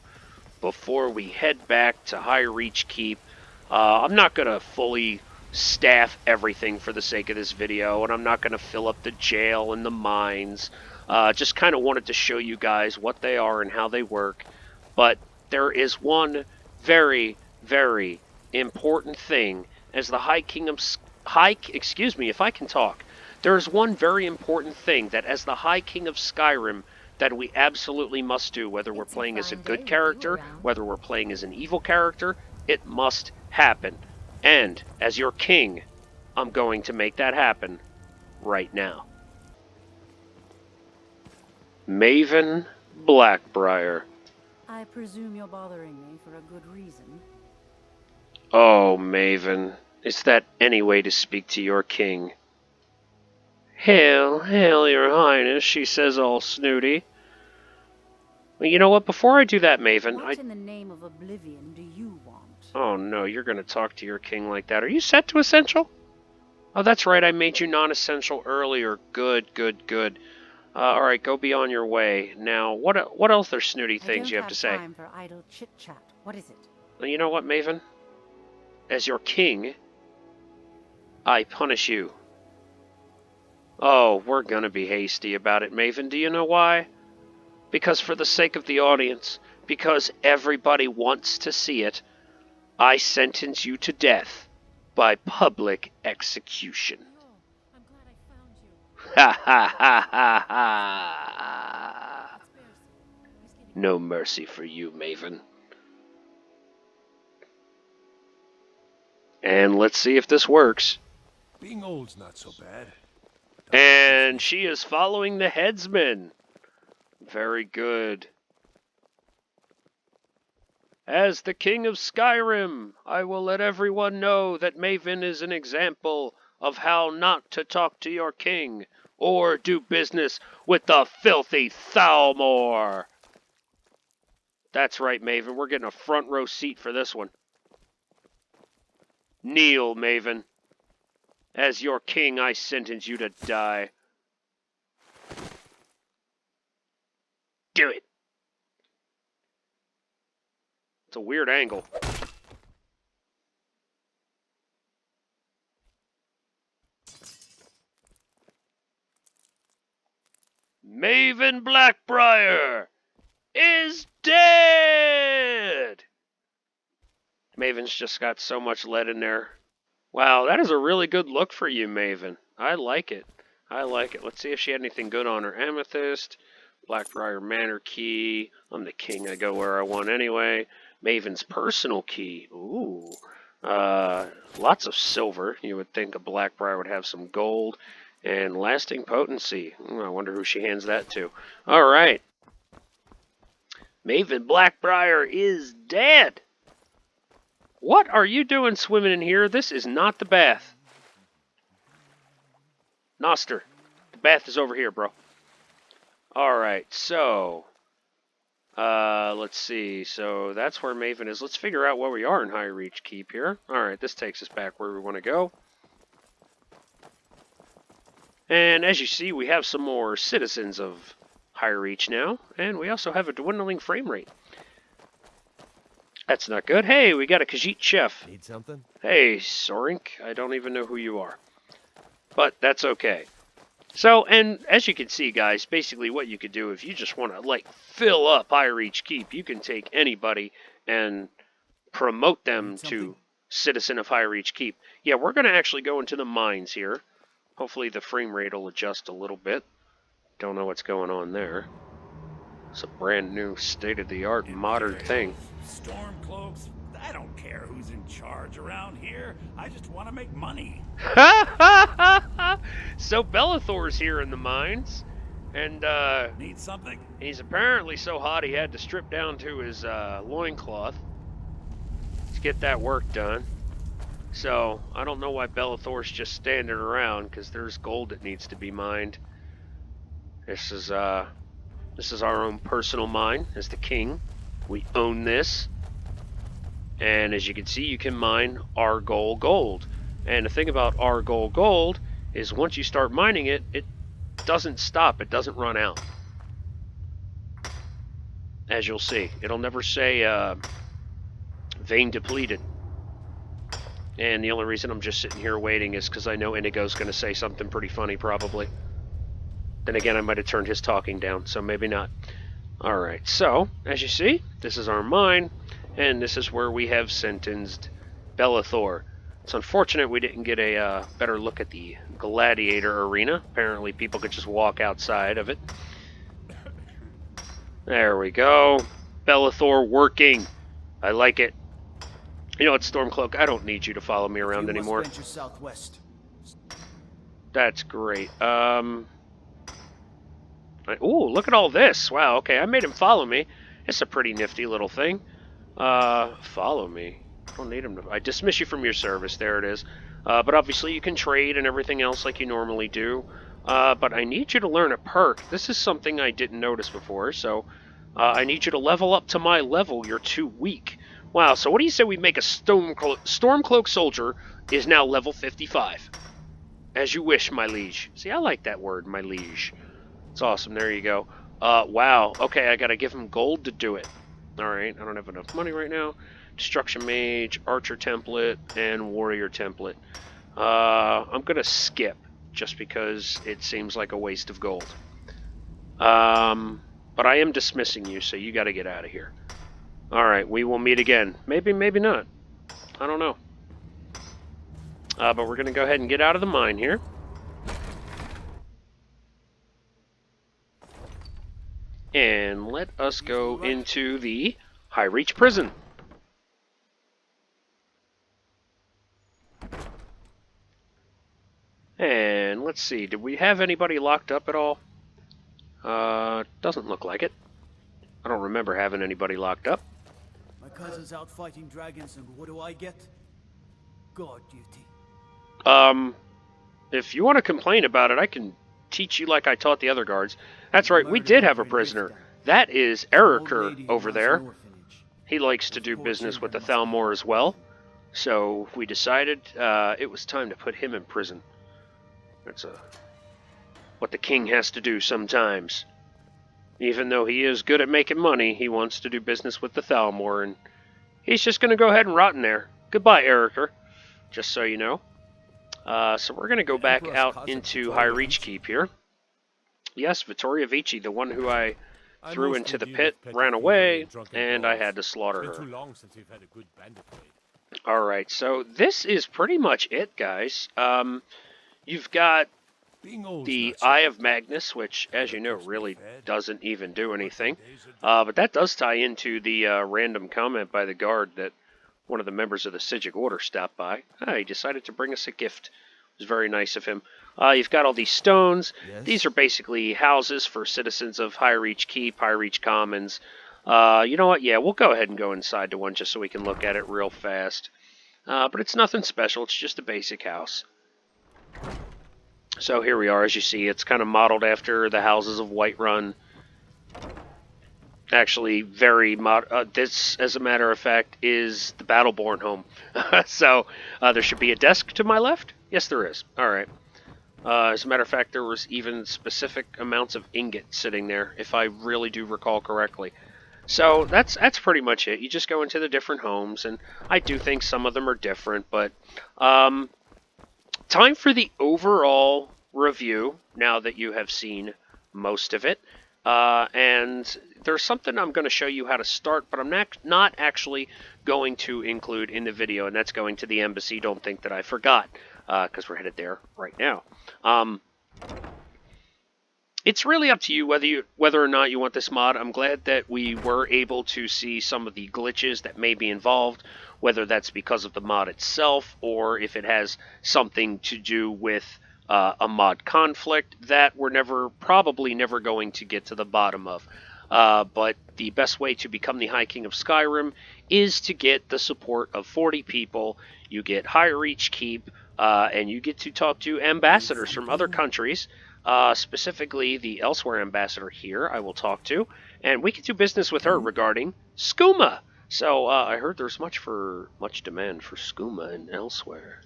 before we head back to High Reach Keep. I'm not going to fully staff everything for the sake of this video, and I'm not going to fill up the jail and the mines. Just kind of wanted to show you guys what they are and how they work. But there is one very, very important thing as the High King of excuse me if I can talk. There is one very important thing that as the High King of Skyrim that we absolutely must do, whether we're playing as a good character, whether we're playing as an evil character, it must happen. And as your king, I'm going to make that happen right now. Maven black-briar. I presume you're bothering me for a good reason. Oh, Maven, is that any way to speak to your king? Hail, hail, your highness, she says all snooty. Well, you know what, before I do that, Maven, What in the name of oblivion do you want? Oh no, you're gonna talk to your king like that. Are you set to essential? Oh, that's right, I made you non-essential earlier. Good, good, good. Alright, go be on your way. Now, what else are snooty things you have to say? I don't have time for idle chit-chat. What is it? Well, you know what, Maven? As your king, I punish you. Oh, we're gonna be hasty about it, Maven. Do you know why? Because for the sake of the audience, because everybody wants to see it, I sentence you to death by public execution. I'm glad I found you. Ha ha ha ha ha! No mercy for you, Maven. And let's see if this works. Being old's not so bad. And she is following the headsman. Very good. As the King of Skyrim, I will let everyone know that Maven is an example of how not to talk to your king or do business with the filthy Thalmor. That's right, Maven. We're getting a front row seat for this one. Kneel, Maven. As your king, I sentence you to die. Do it. It's a weird angle. Maven Black-briar is dead! Maven's just got so much lead in there. Wow, that is a really good look for you, Maven. I like it. I like it. Let's see if she had anything good on her. Amethyst, Black-briar Manor key. I'm the king. I go where I want anyway. Maven's personal key. Ooh. Lots of silver. You would think a Black-briar would have some gold. And lasting potency. I wonder who she hands that to. Alright. Maven Black-briar is dead. What are you doing swimming in here? This is not the bath. Noster, the bath is over here, bro. Alright, so... let's see. So that's where Maven is. Let's figure out where we are in High Reach Keep here. Alright, this takes us back where we want to go. And as you see, we have some more citizens of High Reach now. And we also have a dwindling frame rate. That's not good. Hey, we got a Khajiit chef. Need something? Hey, Sorink. I don't even know who you are. But that's okay. So, and as you can see, guys, basically what you could do if you just want to, like, fill up High Reach Keep, you can take anybody and promote them to Citizen of High Reach Keep. Yeah, we're going to actually go into the mines here. Hopefully the frame rate will adjust a little bit. Don't know what's going on there. It's a brand new state-of-the-art modern thing. Stormcloaks, I don't care who's in charge around here. I just want to make money. So Belethor's here in the mines. And, Need something? he's apparently so hot he had to strip down to his, loincloth to get that work done. So, I don't know why Belethor's just standing around, because there's gold that needs to be mined. This is our own personal mine as the king. We own this. And as you can see, you can mine Argol gold. And the thing about Argol gold is once you start mining it, it doesn't stop. It doesn't run out. As you'll see. It'll never say vein depleted. And the only reason I'm just sitting here waiting is because I know Inigo's going to say something pretty funny, probably. Then again, I might have turned his talking down, so maybe not. Alright, so, as you see, this is our mine, and this is where we have sentenced Belethor. It's unfortunate we didn't get a better look at the gladiator arena. Apparently people could just walk outside of it. There we go. Belethor working. I like it. You know what, Stormcloak? I don't need you to follow me around anymore. Venture southwest. That's great. Ooh, look at all this. Wow, okay, I made him follow me. It's a pretty nifty little thing. Follow me. I don't need him to... I dismiss you from your service. There it is. But obviously you can trade and everything else like you normally do. But I need you to learn a perk. This is something I didn't notice before, so... I need you to level up to my level. You're too weak. Wow, so what do you say we make a Stormcloak soldier is now level 55? As you wish, my liege. See, I like that word, my liege. It's awesome. There you go. Wow. Okay, I gotta give him gold to do it. Alright, I don't have enough money right now. Destruction Mage, Archer template, and Warrior template. I'm gonna skip, just because it seems like a waste of gold. But I am dismissing you, so you gotta get out of here. Alright, we will meet again. Maybe, maybe not. I don't know. But we're gonna go ahead and get out of the mine here. And let us go into the High Reach Prison. And let's see, did we have anybody locked up at all? Doesn't look like it. I don't remember having anybody locked up. My cousin's out fighting dragons, and what do I get? Guard duty. If you want to complain about it, I can teach you like I taught the other guards. That's right, we did have a prisoner. That is Eriker over there. He likes to do business with the Thalmor as well. So we decided it was time to put him in prison. That's what the king has to do sometimes. Even though he is good at making money, he wants to do business with the Thalmor, and he's just going to go ahead and rot in there. Goodbye, Eriker, just so you know. So we're going to go back out into High Reach Keep here. Yes, Vittoria Vici, the one who I threw into the pit, ran away, and I had to slaughter her. Alright, so this is pretty much it, guys. You've got the Eye of Magnus, which, as you know, really doesn't even do anything. But that does tie into the random comment by the guard that one of the members of the Sijic Order stopped by. He decided to bring us a gift. It was very nice of him. You've got all these stones. Yes. These are basically houses for citizens of High Reach Keep, High Reach Commons. You know what? Yeah, we'll go ahead and go inside to one just so we can look at it real fast. But it's nothing special. It's just a basic house. So here we are. As you see, it's kind of modeled after the houses of Whiterun. Actually, very this, as a matter of fact, is the Battleborn home. So there should be a desk to my left. Yes, there is. All right. As a matter of fact, there was even specific amounts of ingot sitting there, if I really do recall correctly. So that's pretty much it. You just go into the different homes, and I do think some of them are different, but time for the overall review, now that you have seen most of it. And there's something I'm going to show you how to start, but I'm not actually going to include in the video, and that's going to the embassy. Don't think that I forgot, because we're headed there right now. It's really up to you whether or not you want this mod. I'm glad that we were able to see some of the glitches that may be involved, whether that's because of the mod itself or if it has something to do with a mod conflict that we're probably never going to get to the bottom of. But the best way to become the High King of Skyrim is to get the support of 40 people. You get High Reach Keep, and you get to talk to ambassadors from other countries. Specifically, the Elsewhere ambassador here I will talk to, and we can do business with her regarding skooma. So I heard there's much demand for skooma in Elsewhere.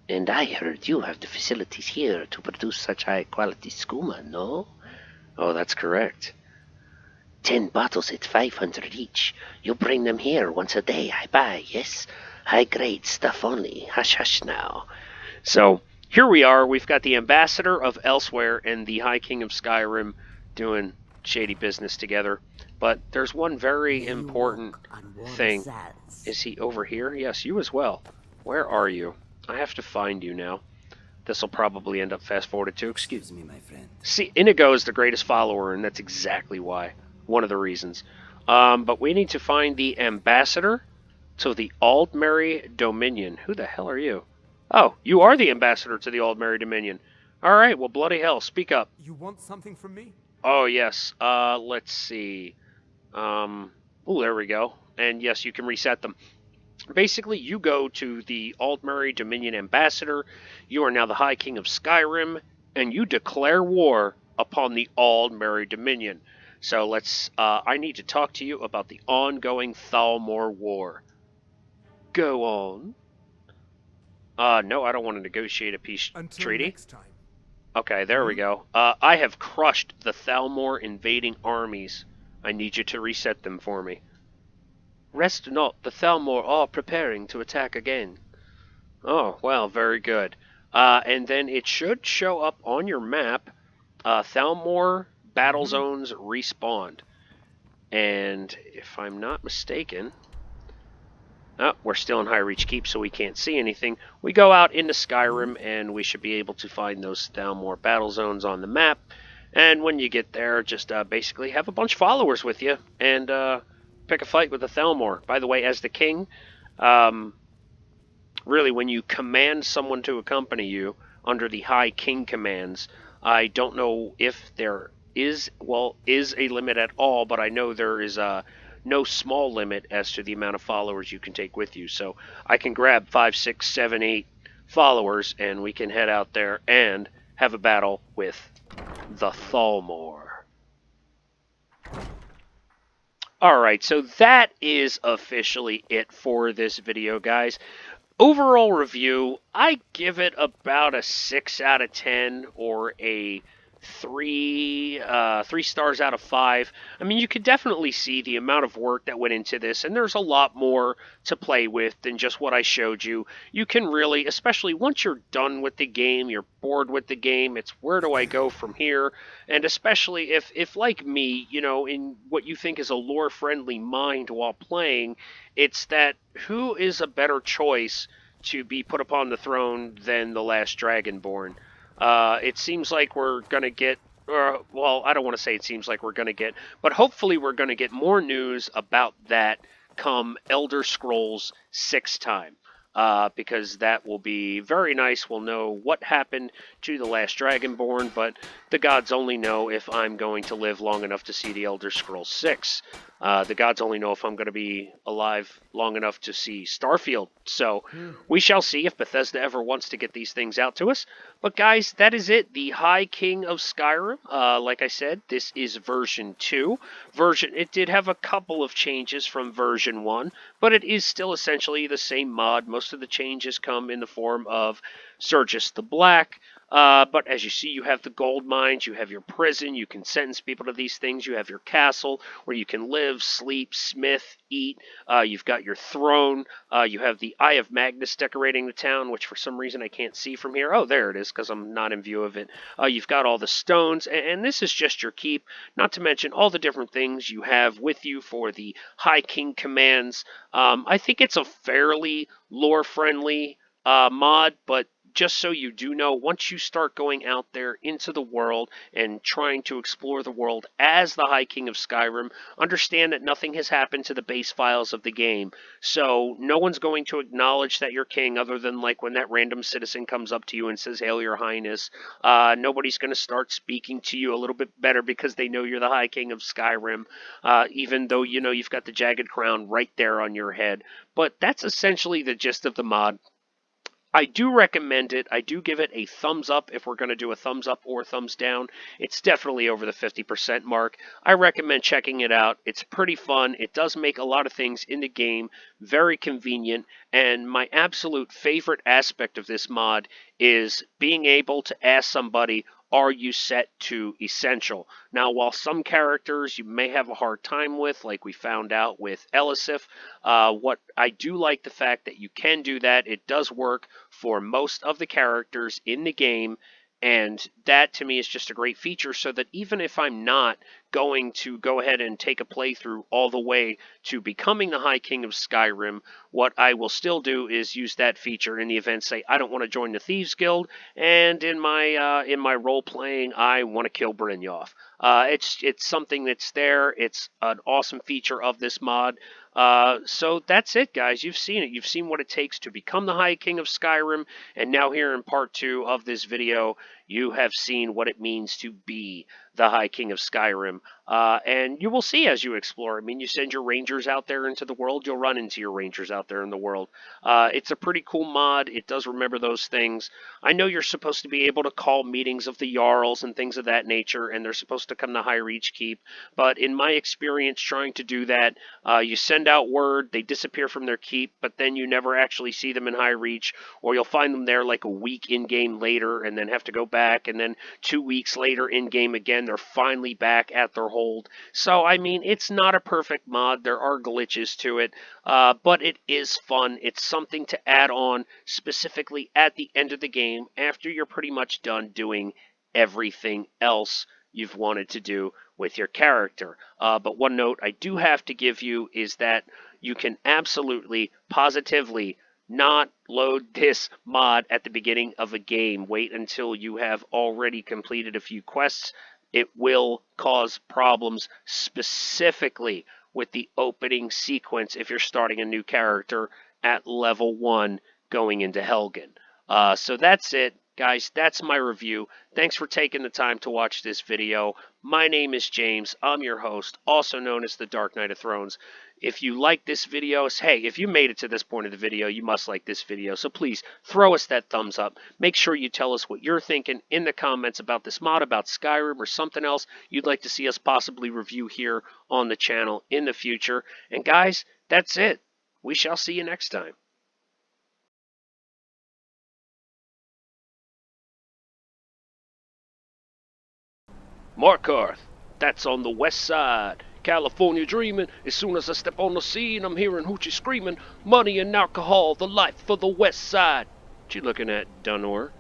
And I heard you have the facilities here to produce such high-quality skooma, no? Oh, that's correct. 10 bottles at 500 each. You bring them here once a day, I buy, yes? High-grade stuff only. Hush, hush now. So, here we are. We've got the ambassador of Elsewhere and the High King of Skyrim doing shady business together. But there's one very important thing. Is he over here? Yes, you as well. Where are you? I have to find you now. This will probably end up fast-forwarded too. Excuse me, my friend. See, Inigo is the greatest follower, and that's exactly why. One of the reasons. But we need to find the ambassador to the Aldmeri Dominion. Who the hell are you? Oh, you are the ambassador to the Aldmeri Dominion. All right, well, bloody hell, speak up. You want something from me? Oh, yes. Let's see. Oh, there we go. And yes, you can reset them. Basically, you go to the Aldmeri Dominion ambassador. You are now the High King of Skyrim, and you declare war upon the Aldmeri Dominion. So let's. I need to talk to you about the ongoing Thalmor War. Go on. No, I don't want to negotiate a peace treaty. Next time. Okay, there we go. I have crushed the Thalmor invading armies. I need you to reset them for me. Rest not, the Thalmor are preparing to attack again. Oh, well, very good. And then it should show up on your map, Thalmor battle zones respawned. And if I'm not mistaken... Oh, we're still in High Reach Keep, so we can't see anything. We go out into Skyrim, and we should be able to find those Thalmor battle zones on the map. And when you get there, just basically have a bunch of followers with you, and pick a fight with the Thalmor. By the way, as the king, really, when you command someone to accompany you under the High King commands, I don't know if there is a limit at all, but I know there is no small limit as to the amount of followers you can take with you. So I can grab 5, 6, 7, 8 followers, and we can head out there and have a battle with the Thalmor. Alright, so that is officially it for this video, guys. Overall review, I give it about a 6 out of 10 or a three stars out of 5. I mean, you could definitely see the amount of work that went into this, and there's a lot more to play with than just what I showed you. You can really, especially once you're done with the game, you're bored with the game, it's where do I go from here? And especially if like me, you know, in what you think is a lore-friendly mind while playing, it's that who is a better choice to be put upon the throne than the last Dragonborn? It seems like we're going to get, well, I don't want to say it seems like we're going to get, but hopefully we're going to get more news about that come Elder Scrolls 6 time. Because that will be very nice. We'll know what happened to the last Dragonborn, but the gods only know if I'm going to live long enough to see the Elder Scrolls 6. The gods only know if I'm going to be alive long enough to see Starfield. So we shall see if Bethesda ever wants to get these things out to us. But guys, that is it. The High King of Skyrim. Like I said, this is version 2. It did have a couple of changes from version 1, but it is still essentially the same mod. Most of the changes come in the form of Sergius the Black. But as you see, you have the gold mines, you have your prison, you can sentence people to these things, you have your castle where you can live, sleep, smith, eat, you've got your throne, you have the Eye of Magnus decorating the town, which for some reason I can't see from here. Oh, there it is, because I'm not in view of it. You've got all the stones, and this is just your keep, not to mention all the different things you have with you for the High King commands. I think it's a fairly lore-friendly mod, but just so you do know, once you start going out there into the world and trying to explore the world as the High King of Skyrim, understand that nothing has happened to the base files of the game. So no one's going to acknowledge that you're king other than like when that random citizen comes up to you and says, "Hail, your highness." Nobody's going to start speaking to you a little bit better because they know you're the High King of Skyrim, even though you know you've got the Jagged Crown right there on your head. But that's essentially the gist of the mod. I do recommend it. I do give it a thumbs up if we're going to do a thumbs up or thumbs down. It's definitely over the 50% mark. I recommend checking it out. It's pretty fun. It does make a lot of things in the game very convenient. And my absolute favorite aspect of this mod is being able to ask somebody, are you set to essential? Now, while some characters you may have a hard time with, like we found out with Elisif, what I do like the fact that you can do that. It does work for most of the characters in the game, and that to me is just a great feature, so that even if I'm not going to go ahead and take a playthrough all the way to becoming the High King of Skyrim, what I will still do is use that feature in the event, say I don't want to join the Thieves Guild, and in my role playing I want to kill Brynjolf. It's something that's there. It's an awesome feature of this mod. So that's it, guys. You've seen it. You've seen what it takes to become the High King of Skyrim, and now here in part 2 of this video, you have seen what it means to be the High King of Skyrim. And you will see as you explore. I mean, you send your rangers out there into the world, you'll run into your rangers out there in the world. It's a pretty cool mod. It does remember those things. I know you're supposed to be able to call meetings of the Jarls and things of that nature, and they're supposed to come to High Reach Keep, but in my experience trying to do that, you send out word, they disappear from their keep, but then you never actually see them in High Reach, or you'll find them there like a week in-game later and then have to go back, and then 2 weeks later in-game again, they're finally back at their hold. So, I mean, it's not a perfect mod. There are glitches to it, but it is fun. It's something to add on specifically at the end of the game after you're pretty much done doing everything else you've wanted to do with your character. But one note I do have to give you is that you can absolutely, positively not load this mod at the beginning of a game. Wait until you have already completed a few quests. It will cause problems specifically with the opening sequence if you're starting a new character at level 1 going into Helgen. So that's it. Guys, that's my review. Thanks for taking the time to watch this video. My name is James. I'm your host, also known as the Dark Knight of Thrones. If you like this video, hey, if you made it to this point of the video, you must like this video. So please, throw us that thumbs up. Make sure you tell us what you're thinking in the comments about this mod, about Skyrim, or something else you'd like to see us possibly review here on the channel in the future. And guys, that's it. We shall see you next time. Markarth, that's on the west side. California dreaming. As soon as I step on the scene, I'm hearing hoochie screaming. Money and alcohol, the life for the west side. What you looking at, Dunor?